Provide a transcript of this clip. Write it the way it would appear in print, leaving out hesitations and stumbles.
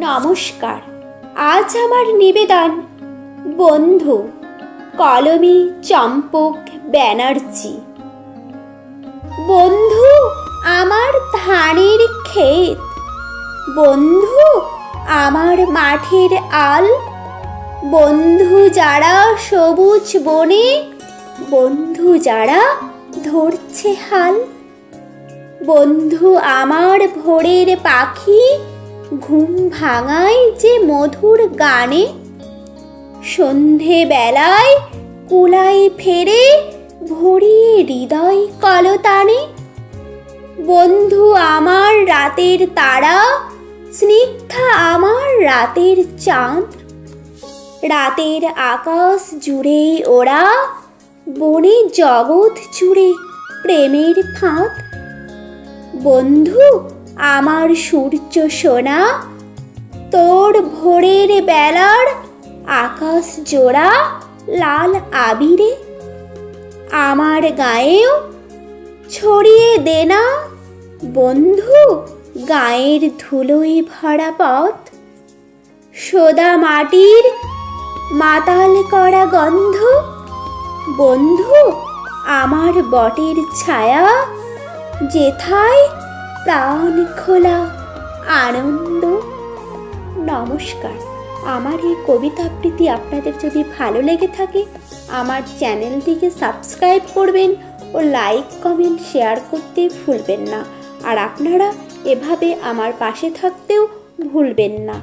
নমস্কার। আজ আমার নিবেদন বন্ধু, কলমে চম্পক ব্যানার্জি। বন্ধু আমার ধানের ক্ষেত, বন্ধু আমার মাঠের আল, বন্ধু যারা সবুজ বনে, বন্ধু যারা ধরছে হাল, বন্ধু আমার ভোরের পাখি, ঘুম ভাঙায় যে মধুর গানে, সন্ধে বেলায় কুলায় ফেরে ভরিয়ে হৃদয় কলতানে, বন্ধু আমার রাতের তারা, স্নিগ্ধা আমার রাতের চাঁদ, রাতের আকাশ জুড়ে ওরা, বনে জগৎ জুড়ে প্রেমের ফাঁদ, বন্ধু আমার সূর্য সোনা, তোর ভোরের বেলার আকাশ জোড়া লাল আবিরে, আমার গায়েও ছড়িয়ে দে না বন্ধু গায়ের ধুলোয় ভরা পথ, সোদা মাটির মাতাল করা গন্ধ, বন্ধু আমার বটের ছায়া, যেথায় প্রাণ খোলা আনন্দ। নমস্কার। আমার এই কবিতা আবৃত্তি আপনাদের যদি ভালো লেগে থাকে আমার চ্যানেলটিকে সাবস্ক্রাইব করবেন ও লাইক কমেন্ট শেয়ার করতে ভুলবেন না। আর আপনারা এভাবে আমার পাশে থাকতেও ভুলবেন না।